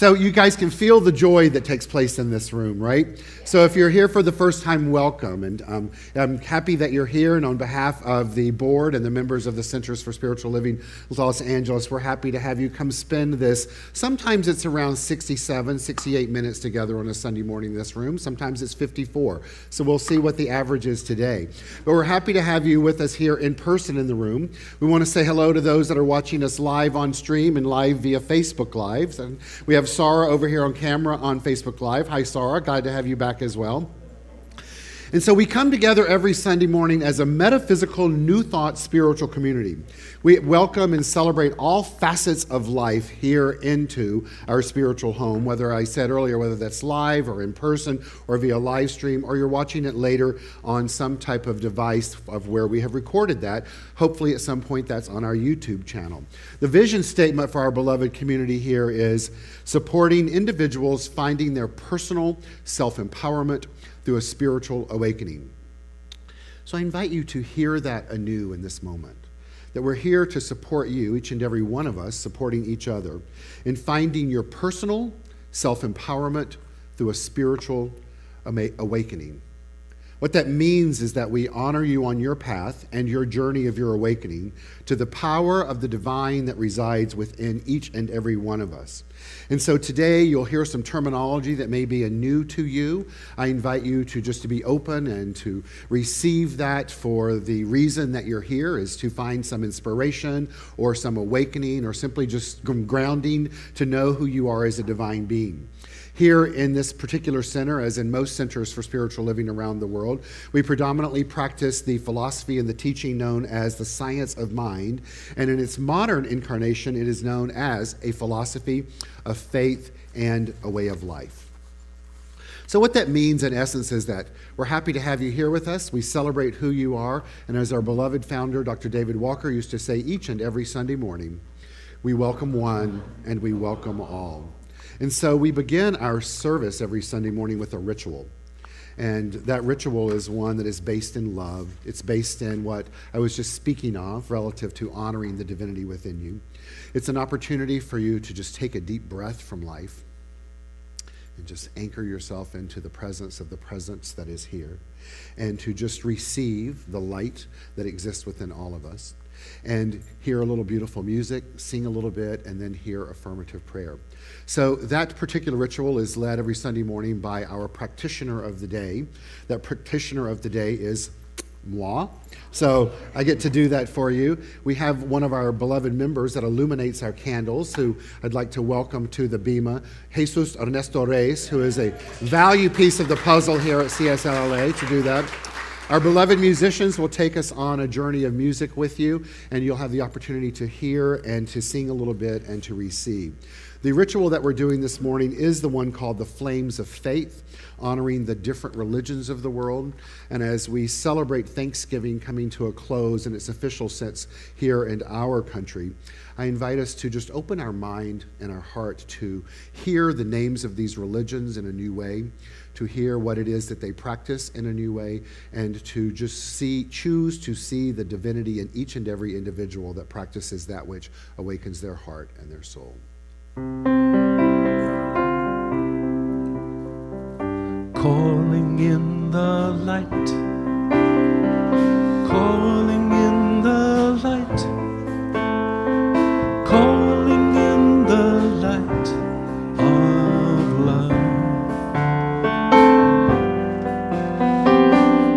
So you guys can feel the joy that takes place in this room, right? So if you're here for the first time, welcome. And I'm happy that you're here. And on behalf of the board and the members of the Centers for Spiritual Living Los Angeles, we're happy to have you come spend this. Sometimes it's around 67, 68 minutes together on a Sunday morning in this room. Sometimes it's 54. So we'll see what the average is today. But we're happy to have you with us here in person in the room. We want to say hello to those that are watching us live on stream and live via Facebook Live. And we have Sarah over here on camera on Facebook Live. Hi, Sarah. Glad to have you back as well. And so we come together every Sunday morning as a metaphysical, new thought, spiritual community. We welcome and celebrate all facets of life here into our spiritual home, whether I said earlier, whether that's live or in person or via live stream, or you're watching it later on some type of device of where we have recorded that. Hopefully at some point that's on our YouTube channel. The vision statement for our beloved community here is supporting individuals finding their personal self-empowerment through a spiritual awakening. So I invite you to hear that anew in this moment, that we're here to support you, each and every one of us, supporting each other in finding your personal self-empowerment through a spiritual awakening. What that means is that we honor you on your path and your journey of your awakening to the power of the divine that resides within each and every one of us. And so today you'll hear some terminology that may be new to you. I invite you to just to be open and to receive that for the reason that you're here is to find some inspiration or some awakening or simply just grounding to know who you are as a divine being. Here in this particular center, as in most centers for spiritual living around the world, we predominantly practice the philosophy and the teaching known as the science of mind. And in its modern incarnation, it is known as a philosophy of faith and a way of life. So what that means in essence is that we're happy to have you here with us. We celebrate who you are. And as our beloved founder, Dr. David Walker, used to say each and every Sunday morning, we welcome one and we welcome all. And so we begin our service every Sunday morning with a ritual. And that ritual is one that is based in love. It's based in what I was just speaking of relative to honoring the divinity within you. It's an opportunity for you to just take a deep breath from life and just anchor yourself into the presence of the presence that is here and to just receive the light that exists within all of us and hear a little beautiful music, sing a little bit, and then hear affirmative prayer. So that particular ritual is led every Sunday morning by our practitioner of the day. That practitioner of the day is moi. So I get to do that for you. We have one of our beloved members that illuminates our candles, who I'd like to welcome to the Bima, Jesus Ernesto Reyes, who is a value piece of the puzzle here at CSLLA to do that. Our beloved musicians will take us on a journey of music with you, and you'll have the opportunity to hear and to sing a little bit and to receive. The ritual that we're doing this morning is the one called the Flames of Faith, honoring the different religions of the world. And as we celebrate Thanksgiving coming to a close in its official sense here in our country, I invite us to just open our mind and our heart to hear the names of these religions in a new way, to hear what it is that they practice in a new way, and to just choose to see the divinity in each and every individual that practices that which awakens their heart and their soul. Calling in the light, calling in the light, calling in the light of love,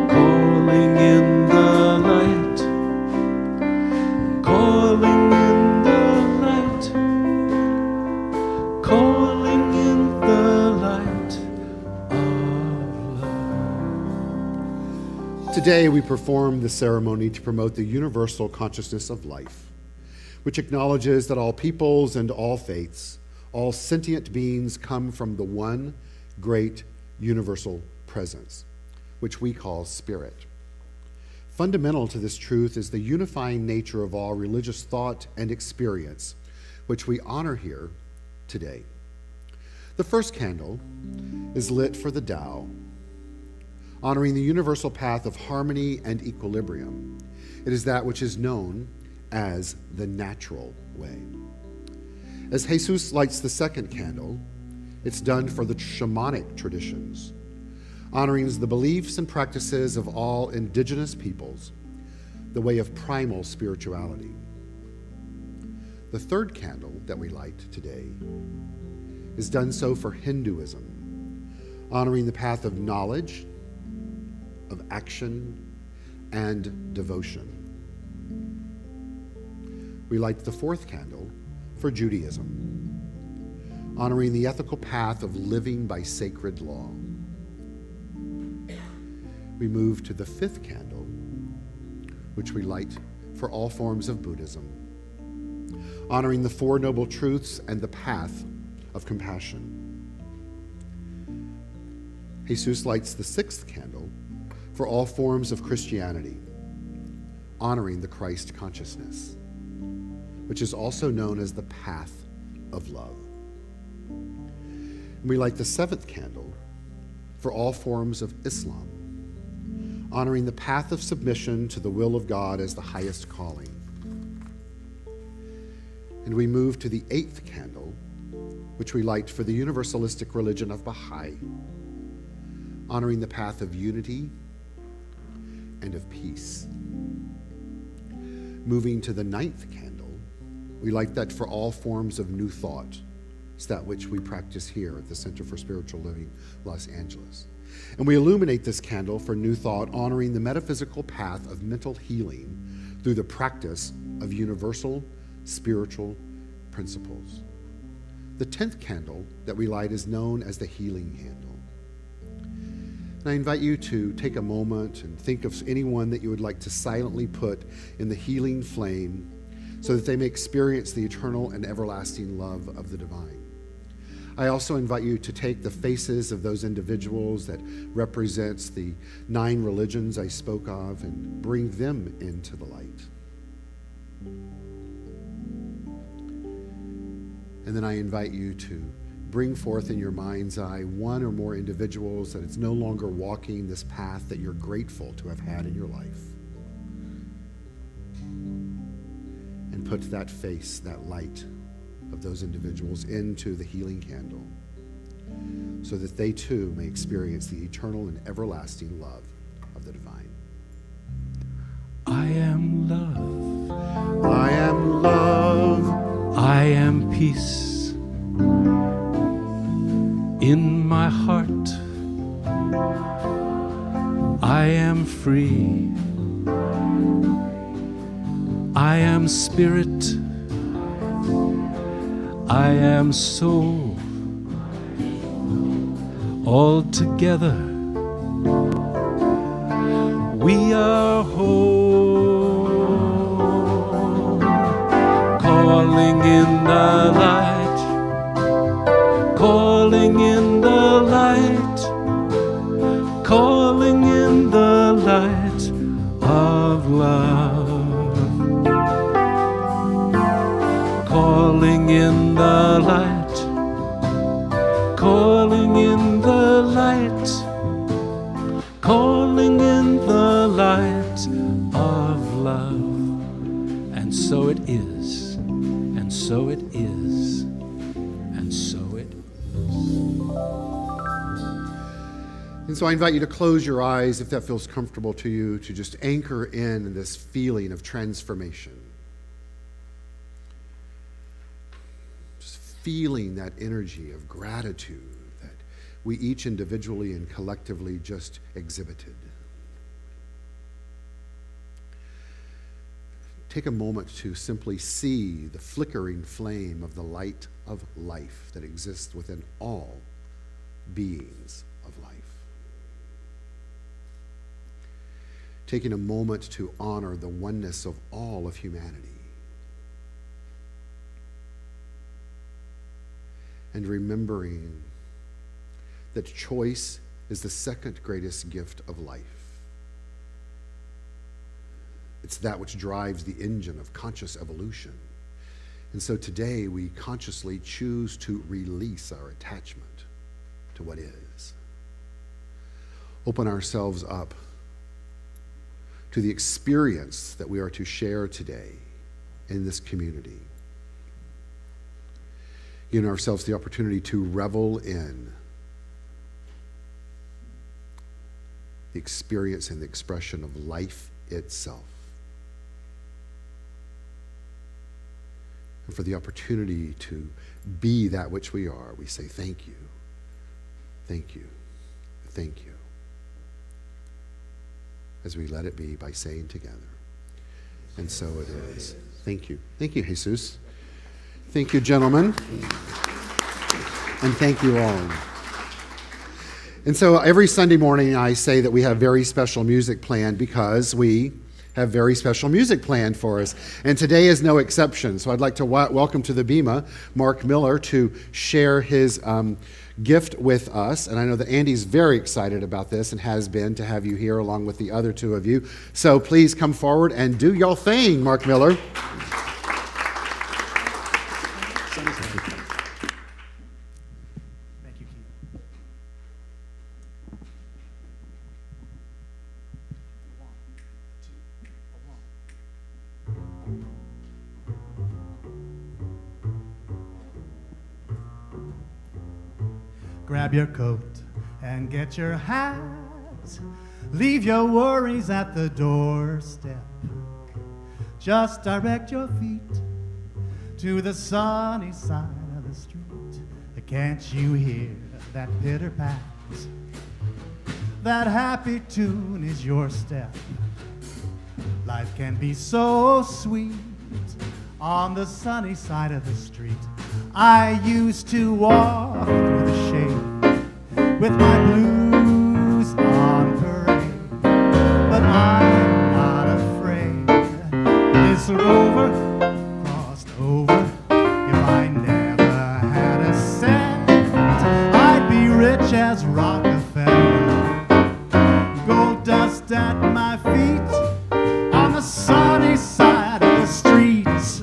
calling in the light, calling in the light, calling in the light of love. Today we perform the ceremony to promote the universal consciousness of life, which acknowledges that all peoples and all faiths, all sentient beings come from the one great universal presence, which we call spirit. Fundamental to this truth is the unifying nature of all religious thought and experience, which we honor here today. The first candle is lit for the Tao, honoring the universal path of harmony and equilibrium. It is that which is known as the natural way. As Jesus lights the second candle, it's done for the shamanic traditions, honoring the beliefs and practices of all indigenous peoples, the way of primal spirituality. The third candle that we light today is done so for Hinduism, honoring the path of knowledge, of action, and devotion. We light the fourth candle for Judaism, honoring the ethical path of living by sacred law. We move to the fifth candle, which we light for all forms of Buddhism, honoring the Four Noble Truths and the path of compassion. Jesus lights the sixth candle for all forms of Christianity, honoring the Christ consciousness, which is also known as the path of love. And we light the seventh candle for all forms of Islam, honoring the path of submission to the will of God as the highest calling. And we move to the eighth candle, which we light for the universalistic religion of Baha'i, honoring the path of unity and of peace. Moving to the ninth candle, we light that for all forms of New Thought. It's that which we practice here at the Center for Spiritual Living, Los Angeles. And we illuminate this candle for New Thought, honoring the metaphysical path of mental healing through the practice of universal spiritual principles. The 10th candle that we light is known as the healing candle. And I invite you to take a moment and think of anyone that you would like to silently put in the healing flame so that they may experience the eternal and everlasting love of the divine. I also invite you to take the faces of those individuals that represents the 9 religions I spoke of and bring them into the light. And then I invite you to bring forth in your mind's eye one or more individuals that it's no longer walking this path that you're grateful to have had in your life. And put that face, that light of those individuals into the healing candle so that they too may experience the eternal and everlasting love of the divine. I am love. I am love. I am peace in my heart. I am free. I am spirit. I am soul. All together we are whole. Calling in the light, calling in the light, calling in the light of love. Calling in the light, calling in the light, calling in the light of love. And so it is, and so it is, and so it is. And so I invite you to close your eyes, if that feels comfortable to you, to just anchor in this feeling of transformation. Just feeling that energy of gratitude that we each individually and collectively just exhibited. Take a moment to simply see the flickering flame of the light of life that exists within all beings of life. Taking a moment to honor the oneness of all of humanity. And remembering that choice is the second greatest gift of life. It's that which drives the engine of conscious evolution. And so today we consciously choose to release our attachment to what is. Open ourselves up to the experience that we are to share today in this community. giving ourselves the opportunity to revel in the experience and the expression of life itself. And for the opportunity to be that which we are, we say thank you, thank you, thank you, as we let it be by saying together, and so it is. Thank you. Thank you, Jesus. Thank you, gentlemen. And thank you all. And so every Sunday morning I say that we have very special music planned because we have very special music planned for us. And today is no exception. So I'd like to welcome to the Bema Mark Miller to share his gift with us. And I know that Andy's very excited about this and has been to have you here along with the other two of you. So please come forward and do your thing, Mark Miller. Grab your coat and get your hat. Leave your worries at the doorstep. Just direct your feet to the sunny side of the street. Can't you hear that pitter-pat? That happy tune is your step. Life can be so sweet on the sunny side of the street. I used to walk through the shade with my blues on parade, but I'm not afraid. This rover crossed over. If I never had a cent, I'd be rich as Rockefeller. Gold dust at my feet on the sunny side of the streets.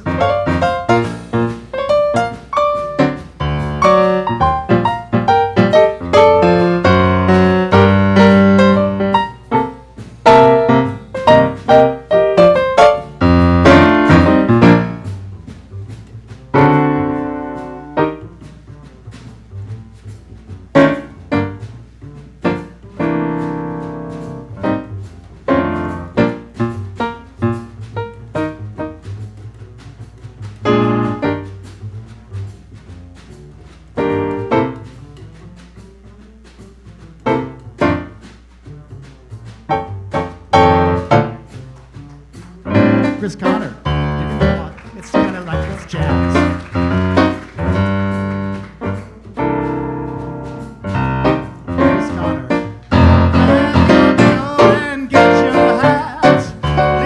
Chris Connor, you can go on. It's kind of like it's jazz. Chris Connor. Go and get your hat.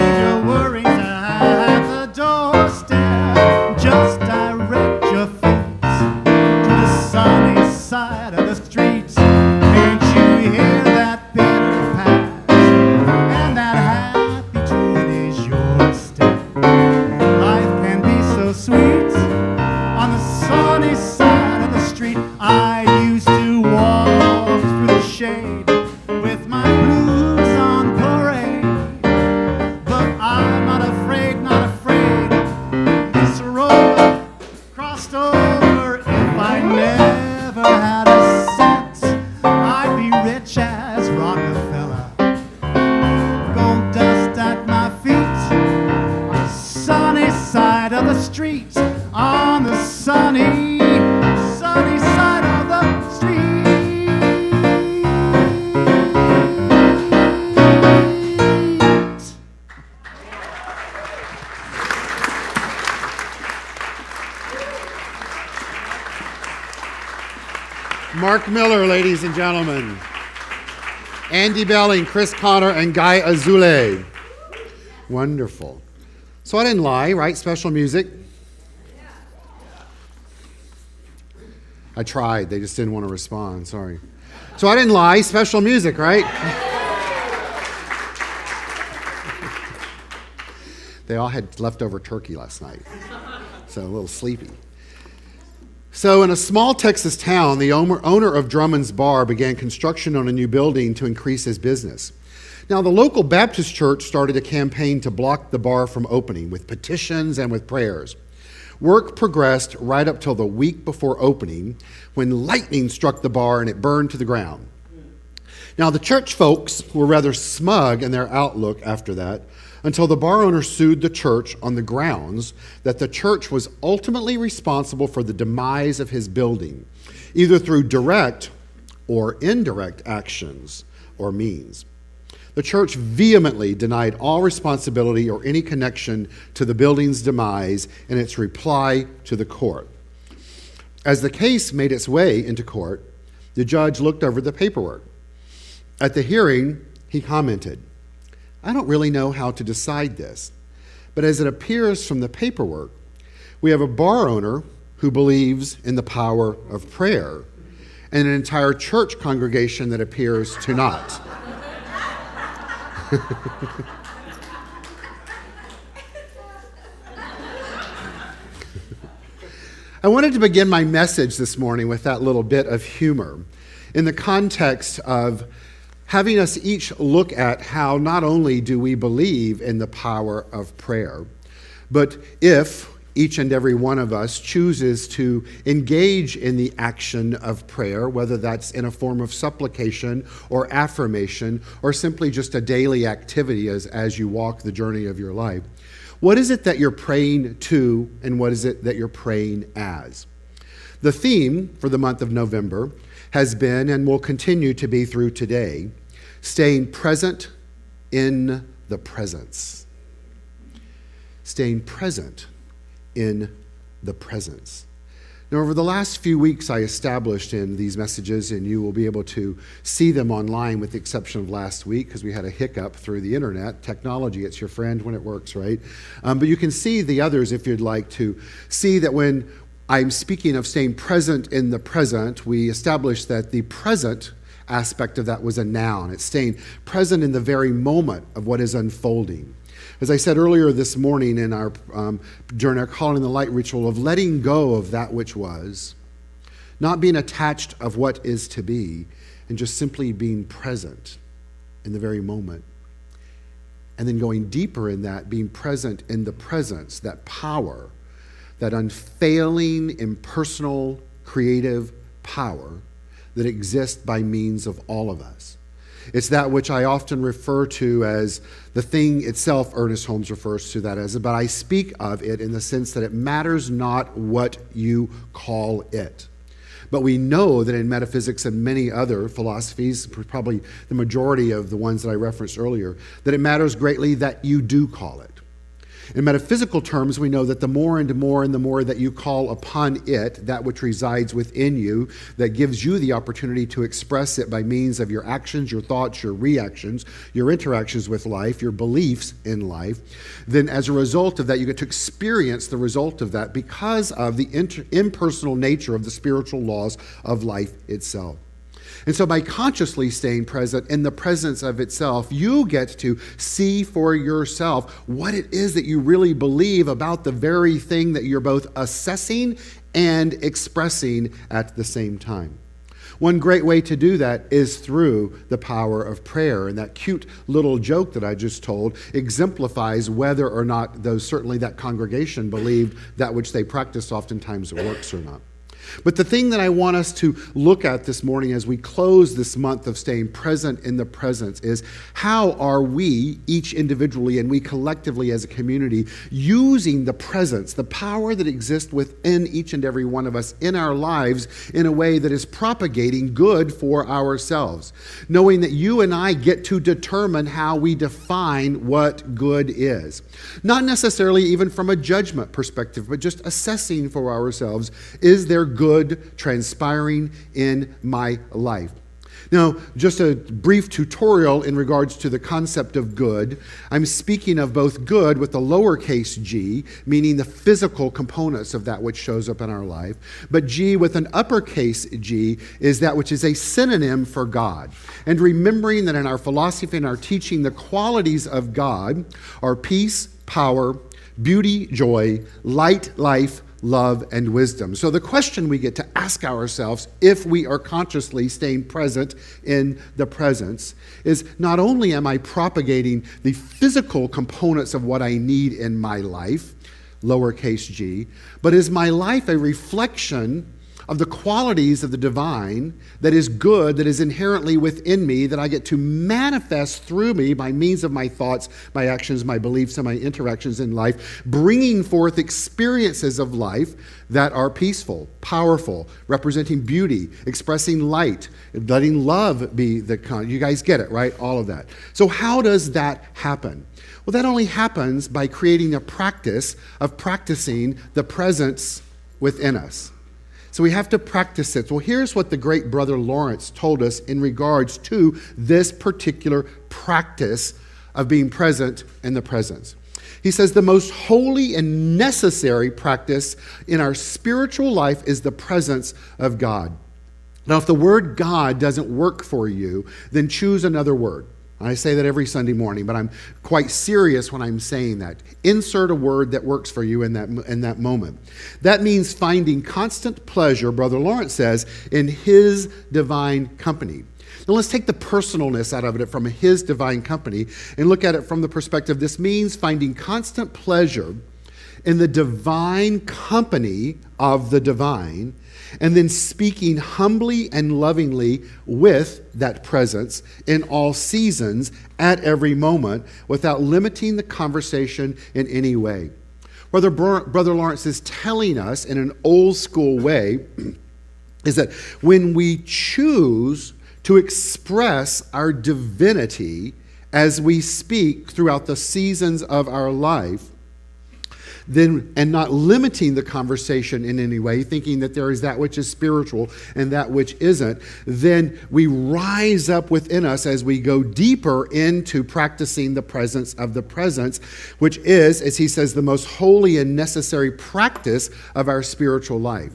Leave your worries at the doorstep. Just direct your face to the sunny side of the street. Can't you hear that pitter pat? And that happy tune is yours. Life can be so sweet on the sunny side of the street. I used to walk through the shade with my blues on parade, but I'm not afraid, not afraid. This road crossed over. If I never had a cent, I'd be rich as Rockefeller. Gold dust at my feet, sunny side of the street, on the sunny side of the street. Mark Miller, ladies and gentlemen. Andy Belling, Chris Connor, and Guy Azulay. Wonderful. So I didn't lie, right? Special music. I tried. They just didn't want to respond. Sorry. So I didn't lie. Special music, right? They all had leftover turkey last night, so a little sleepy. So in a small Texas town, the owner of Drummond's Bar began construction on a new building to increase his business. Now, the local Baptist church started a campaign to block the bar from opening with petitions and with prayers. Work progressed right up till the week before opening, when lightning struck the bar and it burned to the ground. Now, the church folks were rather smug in their outlook after that, until the bar owner sued the church on the grounds that the church was ultimately responsible for the demise of his building, either through direct or indirect actions or means. The church vehemently denied all responsibility or any connection to the building's demise in its reply to the court. As the case made its way into court, the judge looked over the paperwork. At the hearing, he commented, "I don't really know how to decide this, but as it appears from the paperwork, we have a bar owner who believes in the power of prayer and an entire church congregation that appears to not." I wanted to begin my message this morning with that little bit of humor in the context of having us each look at how not only do we believe in the power of prayer, but if each and every one of us chooses to engage in the action of prayer, whether that's in a form of supplication or affirmation or simply just a daily activity as you walk the journey of your life, what is it that you're praying to and what is it that you're praying as? The theme for the month of November has been and will continue to be through today, staying present in the presence. Staying present in the presence. Now, over the last few weeks, I established in these messages, and you will be able to see them online with the exception of last week because we had a hiccup through the internet. Technology, it's your friend when it works, right? But you can see the others if you'd like to see that when I'm speaking of staying present in the present, we established that the present aspect of that was a noun. It's staying present in the very moment of what is unfolding. As I said earlier this morning in our during our Calling the Light ritual of letting go of that which was, not being attached of what is to be, and just simply being present in the very moment. And then going deeper in that, being present in the presence, that power, that unfailing, impersonal, creative power that exists by means of all of us. It's that which I often refer to as the thing itself. Ernest Holmes refers to that as, but I speak of it in the sense that it matters not what you call it. But we know that in metaphysics and many other philosophies, probably the majority of the ones that I referenced earlier, that it matters greatly that you do call it. In metaphysical terms, we know that the more and more and the more that you call upon it, that which resides within you, that gives you the opportunity to express it by means of your actions, your thoughts, your reactions, your interactions with life, your beliefs in life, then as a result of that, you get to experience the result of that because of the impersonal nature of the spiritual laws of life itself. And so by consciously staying present in the presence of itself, you get to see for yourself what it is that you really believe about the very thing that you're both assessing and expressing at the same time. One great way to do that is through the power of prayer. And that cute little joke that I just told exemplifies whether or not certainly that congregation believed that which they practice oftentimes works or not. But the thing that I want us to look at this morning as we close this month of staying present in the presence is how are we, each individually and we collectively as a community, using the presence, the power that exists within each and every one of us in our lives in a way that is propagating good for ourselves, knowing that you and I get to determine how we define what good is. Not necessarily even from a judgment perspective, but just assessing for ourselves, is there good transpiring in my life? Now, just a brief tutorial in regards to the concept of good. I'm speaking of both good with the lowercase g, meaning the physical components of that which shows up in our life, but G with an uppercase G is that which is a synonym for God. And remembering that in our philosophy and our teaching, the qualities of God are peace, power, beauty, joy, light, life, love, and wisdom. So the question we get to ask ourselves if we are consciously staying present in the presence is not only am I propagating the physical components of what I need in my life, lowercase g, but is my life a reflection of the qualities of the divine that is good, that is inherently within me, that I get to manifest through me by means of my thoughts, my actions, my beliefs, and my interactions in life, bringing forth experiences of life that are peaceful, powerful, representing beauty, expressing light, letting love be the you guys get it, right? All of that. So how does that happen? Well, that only happens by creating a practice of practicing the presence within us. So we have to practice it. Well, here's what the great Brother Lawrence told us in regards to this particular practice of being present in the presence. He says the most holy and necessary practice in our spiritual life is the presence of God. Now, if the word God doesn't work for you, then choose another word. I say that every Sunday morning, but I'm quite serious when I'm saying that. Insert a word that works for you in that moment. That means finding constant pleasure, Brother Lawrence says, in His divine company. Now let's take the personalness out of it from His divine company and look at it from the perspective. This means finding constant pleasure in the divine company of the divine, and then speaking humbly and lovingly with that presence in all seasons, at every moment, without limiting the conversation in any way. Brother Lawrence is telling us in an old school way is that when we choose to express our divinity as we speak throughout the seasons of our life, then, and not limiting the conversation in any way, thinking that there is that which is spiritual and that which isn't, then we rise up within us as we go deeper into practicing the presence of the presence, which is, as he says, the most holy and necessary practice of our spiritual life.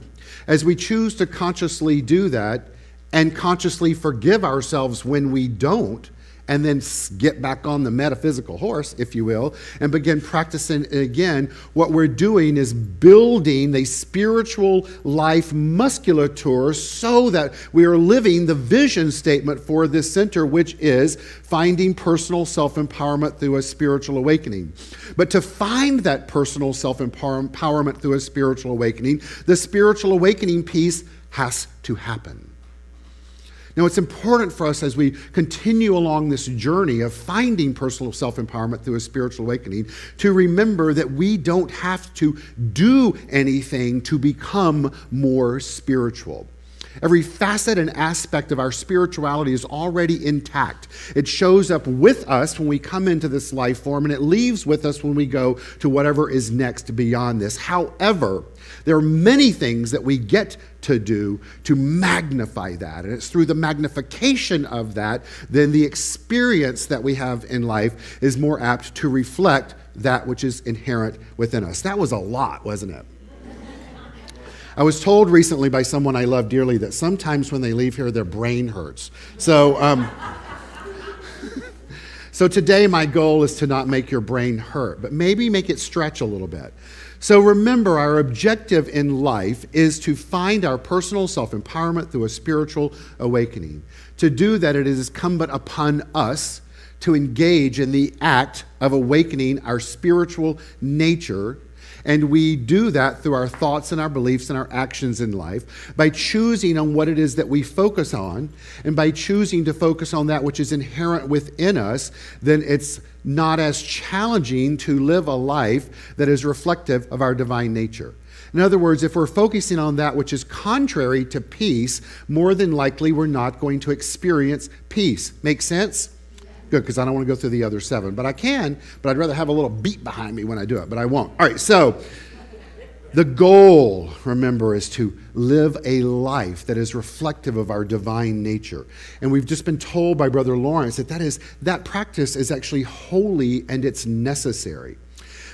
As we choose to consciously do that and consciously forgive ourselves when we don't, and then get back on the metaphysical horse, if you will, and begin practicing again, what we're doing is building the spiritual life musculature so that we are living the vision statement for this center, which is finding personal self-empowerment through a spiritual awakening. But to find that personal self-empowerment through a spiritual awakening, the spiritual awakening piece has to happen. Now, it's important for us as we continue along this journey of finding personal self-empowerment through a spiritual awakening to remember that we don't have to do anything to become more spiritual. Every facet and aspect of our spirituality is already intact. It shows up with us when we come into this life form, and it leaves with us when we go to whatever is next beyond this. However, there are many things that we get to do to magnify that. And it's through the magnification of that, then the experience that we have in life is more apt to reflect that which is inherent within us. That was a lot, wasn't it? I was told recently by someone I love dearly that sometimes when they leave here, their brain hurts. So today my goal is to not make your brain hurt, but maybe make it stretch a little bit. So remember, our objective in life is to find our personal self-empowerment through a spiritual awakening. To do that, it is incumbent upon us to engage in the act of awakening our spiritual nature. And we do that through our thoughts and our beliefs and our actions in life by choosing on what it is that we focus on. And by choosing to focus on that which is inherent within us, then it's not as challenging to live a life that is reflective of our divine nature. In other words, if we're focusing on that which is contrary to peace, more than likely we're not going to experience peace. Make sense? Good, because I don't want to go through the other 7. But I can, but I'd rather have a little beat behind me when I do it, but I won't. All right, so the goal, remember, is to live a life that is reflective of our divine nature. And we've just been told by Brother Lawrence that practice is actually holy and it's necessary.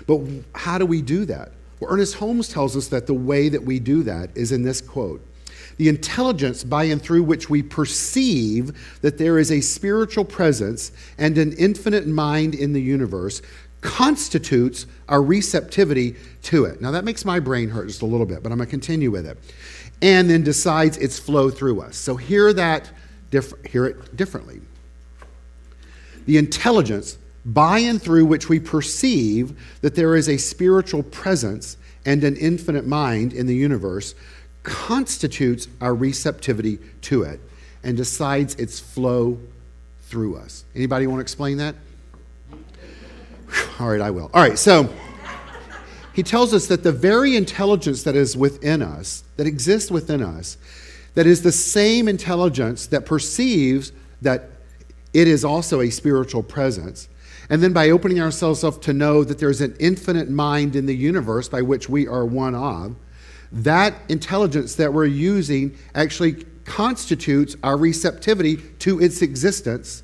But how do we do that? Well, Ernest Holmes tells us that the way that we do that is in this quote: "The intelligence by and through which we perceive that there is a spiritual presence and an infinite mind in the universe constitutes our receptivity to it." Now that makes my brain hurt just a little bit, but I'm going to continue with it. "And then decides its flow through us." So hear it differently. The intelligence by and through which we perceive that there is a spiritual presence and an infinite mind in the universe, constitutes our receptivity to it and decides its flow through us. Anybody want to explain that? All right, I will. All right, so he tells us that the very intelligence that is within us, that exists within us, that is the same intelligence that perceives that it is also a spiritual presence. And then by opening ourselves up to know that there's an infinite mind in the universe by which we are one of, that intelligence that we're using actually constitutes our receptivity to its existence.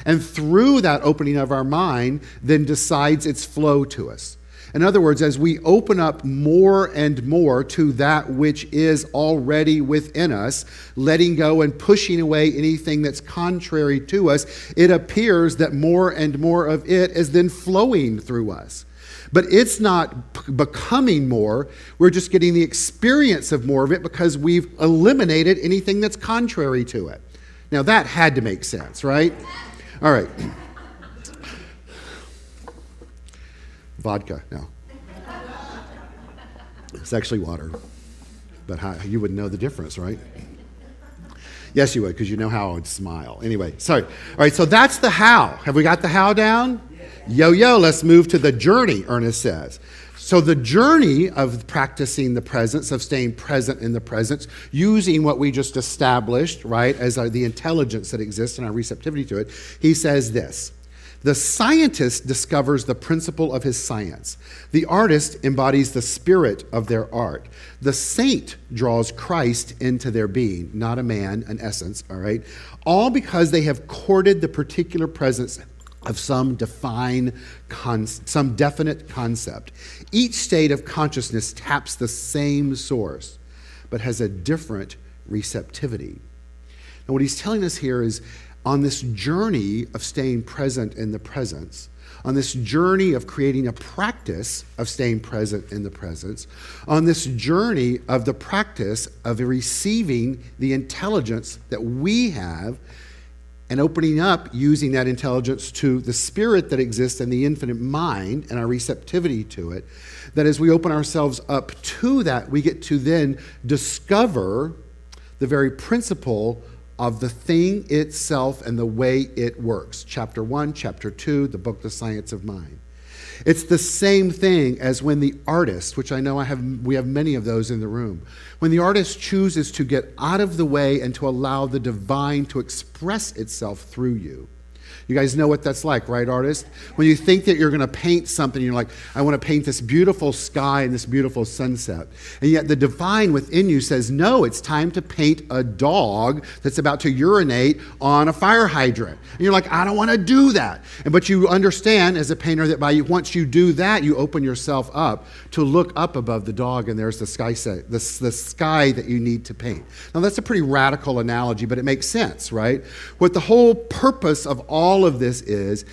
And through that opening of our mind, then decides its flow to us. In other words, as we open up more and more to that which is already within us, letting go and pushing away anything that's contrary to us, it appears that more and more of it is then flowing through us. But it's not becoming more. We're just getting the experience of more of it because we've eliminated anything that's contrary to it. Now that had to make sense, right? All right. Vodka, no. It's actually water. But you wouldn't know the difference, right? Yes, you would, because you know how I would smile. Anyway, sorry. All right, so that's the how. Have we got the how down? Yo, let's move to the journey, Ernest says. So the journey of practicing the presence, of staying present in the presence, using what we just established, right, as the intelligence that exists and our receptivity to it, he says this. The scientist discovers the principle of his science. The artist embodies the spirit of their art. The saint draws Christ into their being, not a man, an essence, all right? All because they have courted the particular presence of some definite concept. Each state of consciousness taps the same source, but has a different receptivity. Now, what he's telling us here is, on this journey of staying present in the presence, on this journey of creating a practice of staying present in the presence, on this journey of the practice of receiving the intelligence that we have and opening up using that intelligence to the spirit that exists in the infinite mind and our receptivity to it, that as we open ourselves up to that, we get to then discover the very principle of the thing itself and the way it works. Chapter 1, Chapter 2, the book, The Science of Mind. It's the same thing as when the artist, which I know we have many of those in the room, when the artist chooses to get out of the way and to allow the divine to express itself through you. You guys know what that's like, right, artists? When you think that you're going to paint something, you're like, I want to paint this beautiful sky and this beautiful sunset. And yet the divine within you says, no, it's time to paint a dog that's about to urinate on a fire hydrant. And you're like, I don't want to do that. But you understand as a painter that once you do that, you open yourself up to look up above the dog and there's the sky that you need to paint. Now that's a pretty radical analogy, but it makes sense, right? What the whole purpose of all of this is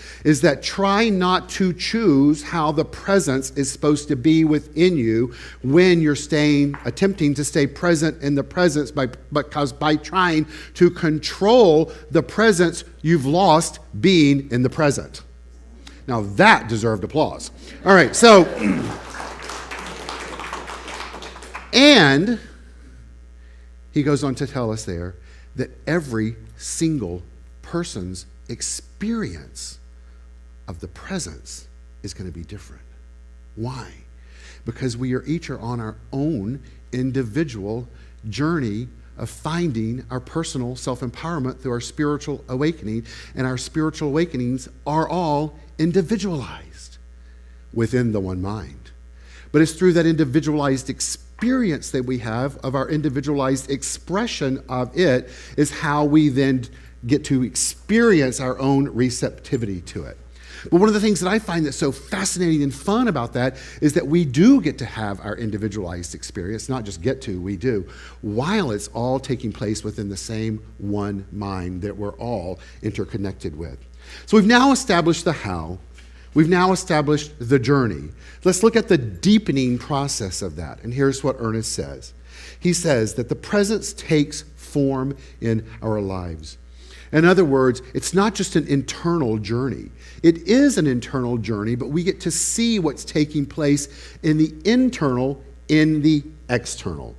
that try not to choose how the presence is supposed to be within you when you're attempting to stay present in the presence because by trying to control the presence, you've lost being in the present. Now that deserved applause. All right, so, and he goes on to tell us there that every single person's experience of the presence is going to be different. Why? Because we each are on our own individual journey of finding our personal self-empowerment through our spiritual awakening, and our spiritual awakenings are all individualized within the one mind. But it's through that individualized experience that we have of our individualized expression of it is how we then get to experience our own receptivity to it. But one of the things that I find that's so fascinating and fun about that is that we do get to have our individualized experience, not just get to, we do, while it's all taking place within the same one mind that we're all interconnected with. So we've now established the how. We've now established the journey. Let's look at the deepening process of that. And here's what Ernest says. He says that the presence takes form in our lives. In other words, it's not just an internal journey. It is an internal journey, but we get to see what's taking place in the internal, in the external.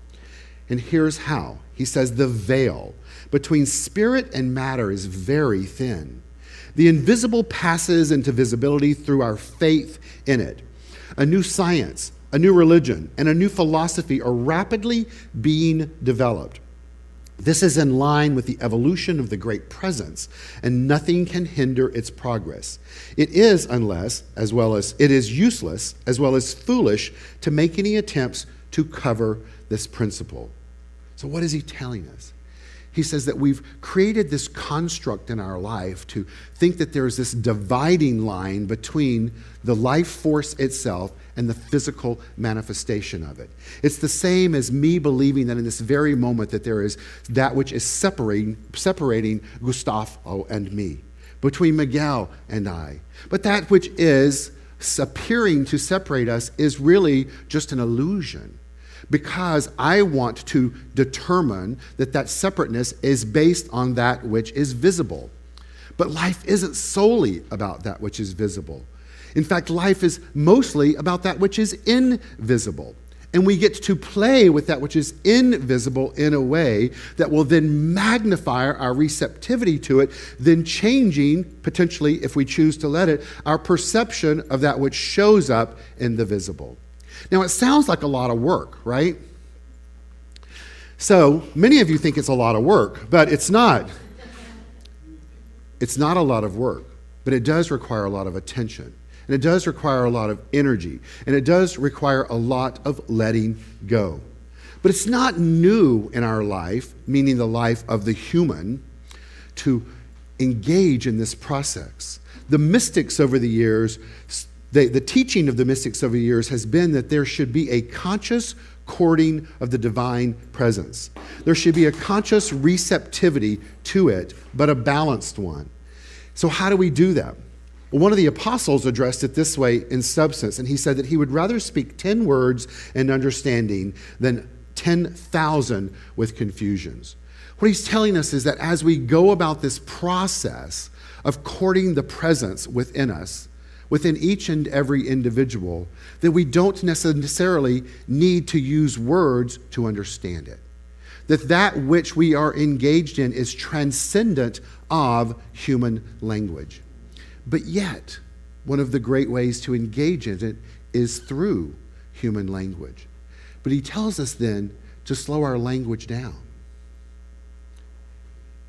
And here's how. He says the veil between spirit and matter is very thin. The invisible passes into visibility through our faith in it. A new science, a new religion, and a new philosophy are rapidly being developed. This is in line with the evolution of the great presence, and nothing can hinder its progress. It is useless as well as foolish to make any attempts to cover this principle. So what is he telling us? He says that we've created this construct in our life to think that there's this dividing line between the life force itself and the physical manifestation of it. It's the same as me believing that in this very moment that there is that which is separating Gustavo and me, between Miguel and I. But that which is appearing to separate us is really just an illusion, because I want to determine that that separateness is based on that which is visible. But life isn't solely about that which is visible. In fact, life is mostly about that which is invisible. And we get to play with that which is invisible in a way that will then magnify our receptivity to it, then changing, potentially, if we choose to let it, our perception of that which shows up in the visible. Now, it sounds like a lot of work, right? So many of you think it's a lot of work, but it's not. It's not a lot of work, but it does require a lot of attention. And it does require a lot of energy. And it does require a lot of letting go. But it's not new in our life, meaning the life of the human, to engage in this process. The mystics over the years, the teaching of the mystics over the years has been that there should be a conscious courting of the divine presence. There should be a conscious receptivity to it, but a balanced one. So how do we do that? Well, one of the apostles addressed it this way in substance, and he said that he would rather speak 10 words in understanding than 10,000 with confusions. What he's telling us is that as we go about this process of courting the presence within us, within each and every individual, that we don't necessarily need to use words to understand it. That which we are engaged in is transcendent of human language. But yet, one of the great ways to engage in it is through human language. But he tells us then to slow our language down.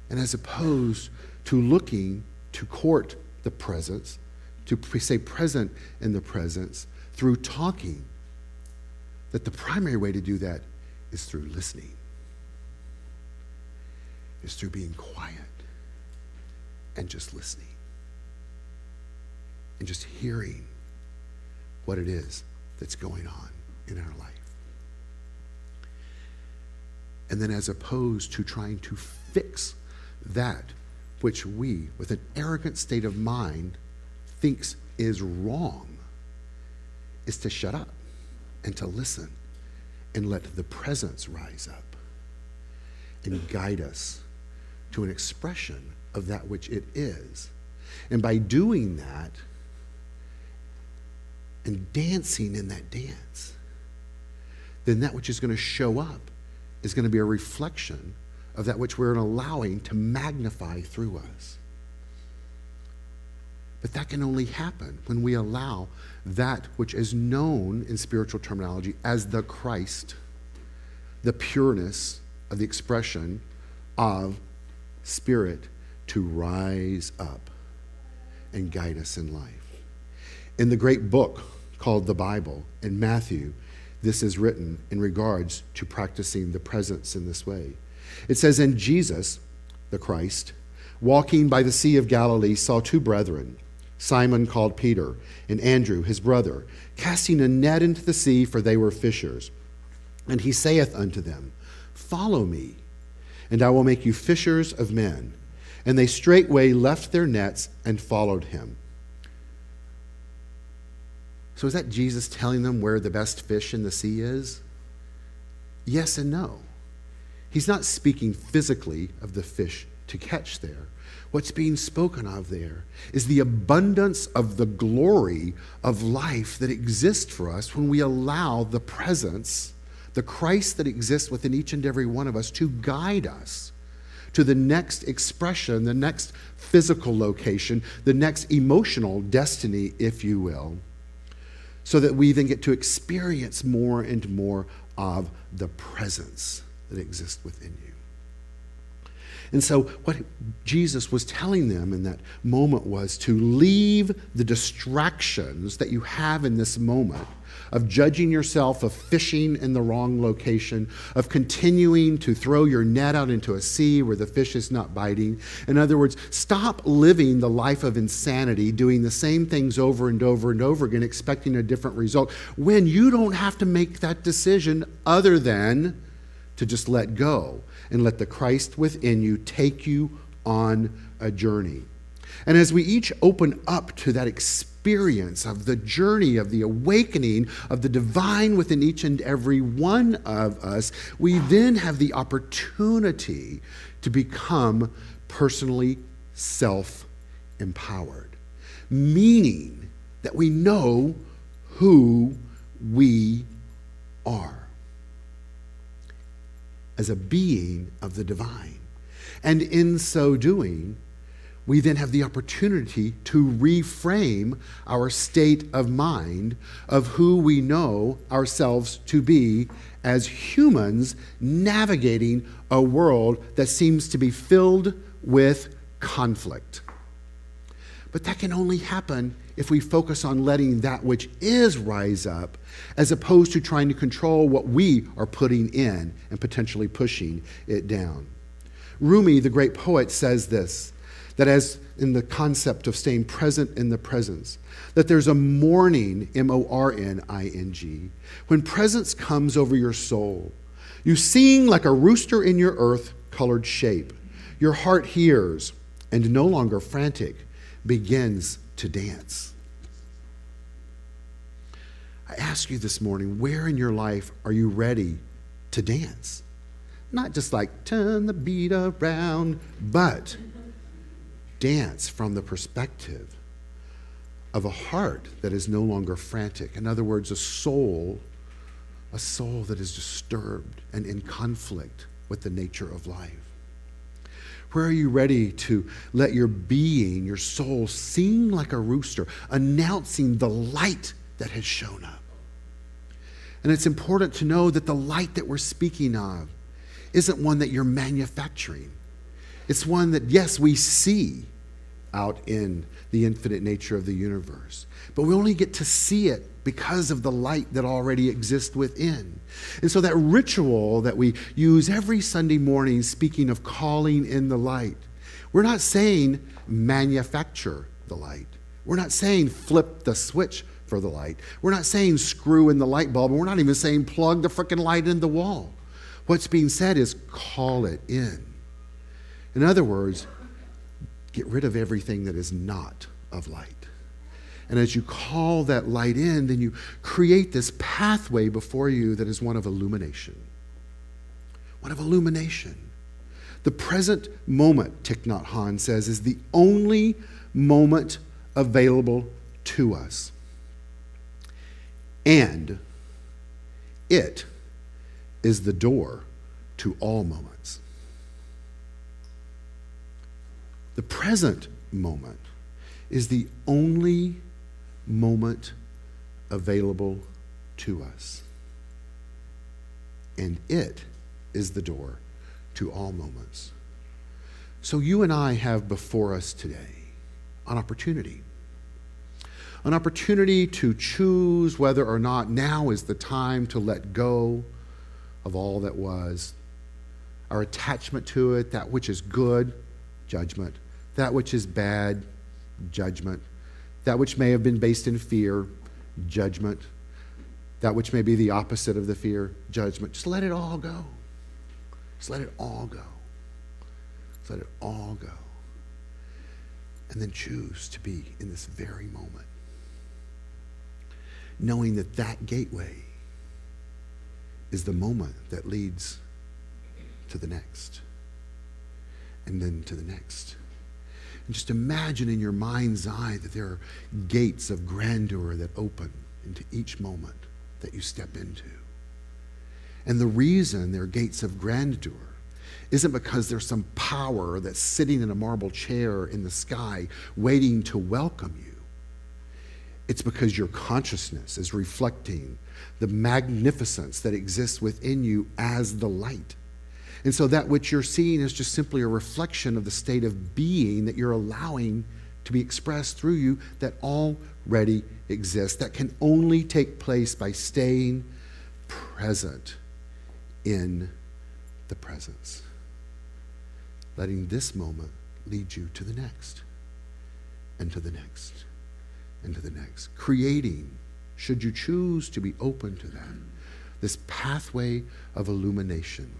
And as opposed to looking to court the presence, to stay present in the presence through talking, that the primary way to do that is through listening, is through being quiet and just listening and just hearing what it is that's going on in our life. And then as opposed to trying to fix that which we, with an arrogant state of mind, thinks is wrong, is to shut up and to listen and let the presence rise up and guide us to an expression of that which it is. And by doing that and dancing in that dance, then that which is going to show up is going to be a reflection of that which we're allowing to magnify through us. But that can only happen when we allow that which is known in spiritual terminology as the Christ, the pureness of the expression of Spirit, to rise up and guide us in life. In the great book called the Bible, in Matthew, this is written in regards to practicing the presence in this way. It says, "And Jesus, the Christ, walking by the Sea of Galilee, saw two brethren, Simon called Peter, and Andrew his brother, casting a net into the sea, for they were fishers. And he saith unto them, Follow me, and I will make you fishers of men. And they straightway left their nets and followed him." So is that Jesus telling them where the best fish in the sea is? Yes and no. He's not speaking physically of the fish to catch there. What's being spoken of there is the abundance of the glory of life that exists for us when we allow the presence, the Christ that exists within each and every one of us, to guide us to the next expression, the next physical location, the next emotional destiny, if you will, so that we then get to experience more and more of the presence that exists within you. And so what Jesus was telling them in that moment was to leave the distractions that you have in this moment of judging yourself, of fishing in the wrong location, of continuing to throw your net out into a sea where the fish is not biting. In other words, stop living the life of insanity, doing the same things over and over and over again, expecting a different result, when you don't have to make that decision other than to just let go and let the Christ within you take you on a journey. And as we each open up to that experience of the journey of the awakening of the divine within each and every one of us, we then have the opportunity to become personally self-empowered, meaning that we know who we are as a being of the divine. And in so doing, we then have the opportunity to reframe our state of mind of who we know ourselves to be as humans navigating a world that seems to be filled with conflict. But that can only happen if we focus on letting that which is rise up, as opposed to trying to control what we are putting in and potentially pushing it down. Rumi, the great poet, says this, that as in the concept of staying present in the presence, that there's a morning, morning, when presence comes over your soul. You sing like a rooster in your earth-colored shape. Your heart hears, and no longer frantic, begins to dance. I ask you this morning, where in your life are you ready to dance? Not just like turn the beat around, but dance from the perspective of a heart that is no longer frantic. In other words, a soul that is disturbed and in conflict with the nature of life. Where are you ready to let your being, your soul, sing like a rooster, announcing the light that has shown up? And it's important to know that the light that we're speaking of isn't one that you're manufacturing. It's one that, yes, we see out in the infinite nature of the universe, but we only get to see it because of the light that already exists within. And so that ritual that we use every Sunday morning, speaking of calling in the light, we're not saying manufacture the light. We're not saying flip the switch for the light. We're not saying screw in the light bulb. And we're not even saying plug the frickin' light in the wall. What's being said is call it in. In other words, get rid of everything that is not of light. And as you call that light in, then you create this pathway before you that is one of illumination. One of illumination. The present moment, Thich Nhat Hanh says, is the only moment available to us. And it is the door to all moments. The present moment is the only moment available to us. And it is the door to all moments. So you and I have before us today an opportunity. An opportunity to choose whether or not now is the time to let go of all that was. Our attachment to it, that which is good, judgment. That which is bad, judgment. That which may have been based in fear, judgment. That which may be the opposite of the fear, judgment. Just let it all go. Just let it all go. Just let it all go. And then choose to be in this very moment, knowing that that gateway is the moment that leads to the next. and then to the next. And just imagine in your mind's eye that there are gates of grandeur that open into each moment that you step into. And the reason they're gates of grandeur isn't because there's some power that's sitting in a marble chair in the sky waiting to welcome you. It's because your consciousness is reflecting the magnificence that exists within you as the light. And so that which you're seeing is just simply a reflection of the state of being that you're allowing to be expressed through you that already exists, that can only take place by staying present in the presence. Letting this moment lead you to the next, and to the next, and to the next. Creating, should you choose to be open to that, this pathway of illumination,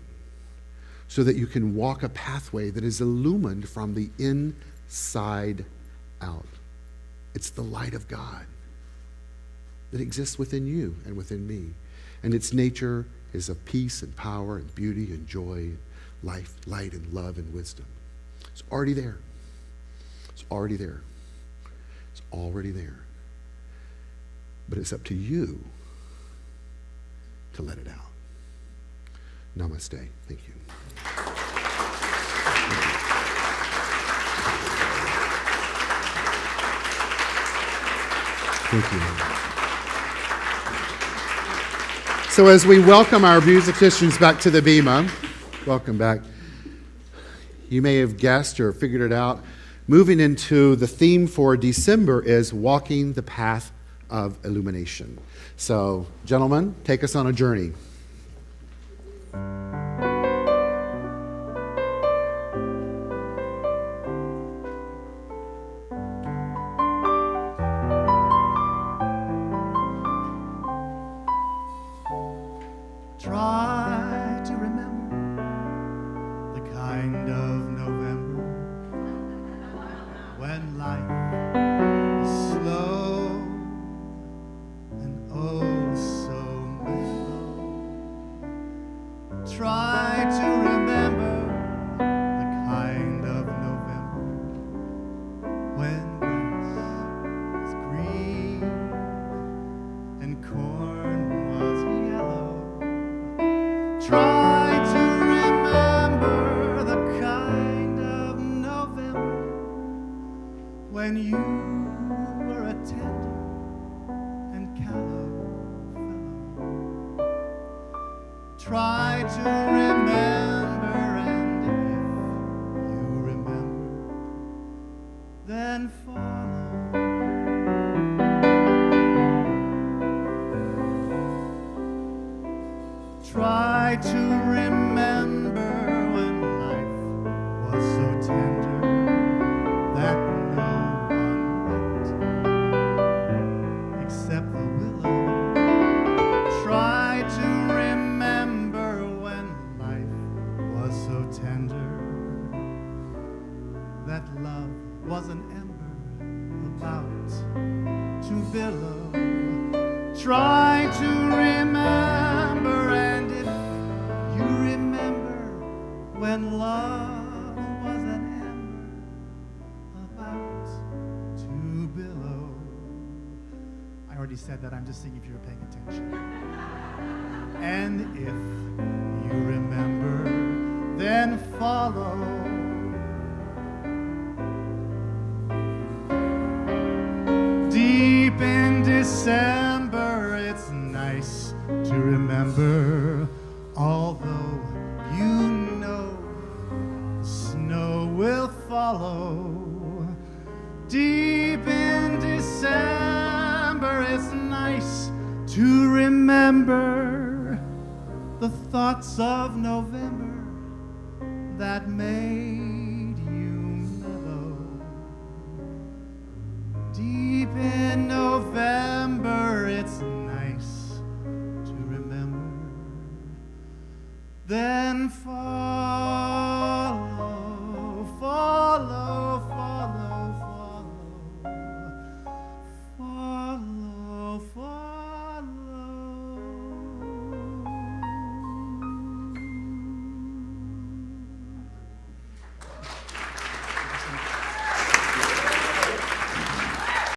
so that you can walk a pathway that is illumined from the inside out. It's the light of God that exists within you and within me. And its nature is of peace and power and beauty and joy, life, light and love and wisdom. It's already there. It's already there. It's already there. But it's up to you to let it out. Namaste. Thank you. Thank you. So as we welcome our musicians back to the bema, welcome back. You may have guessed or figured it out. Moving into the theme for December is walking the path of illumination. So, gentlemen, take us on a journey. Try to remember the kind of November when life is slow and oh so mellow. Try to remember the kind of November when grass is green and corn was yellow. Try to remember the kind of November when you were a tender and callow fellow. Try to remember, and if you remember, then follow. Try to remember when life was so tender that no one wept except the willow. Try to remember when life was so tender that love was an ember about to billow. Try to remember, and if you remember when love was an ember about to billow. I already said that, I'm just seeing if you were paying attention. And if you remember, then follow. Deep in December, it's nice to remember, although you know snow will follow. Deep in December, it's nice to remember the thoughts of November that made you mellow. Deep in November, it's nice to remember, then fall.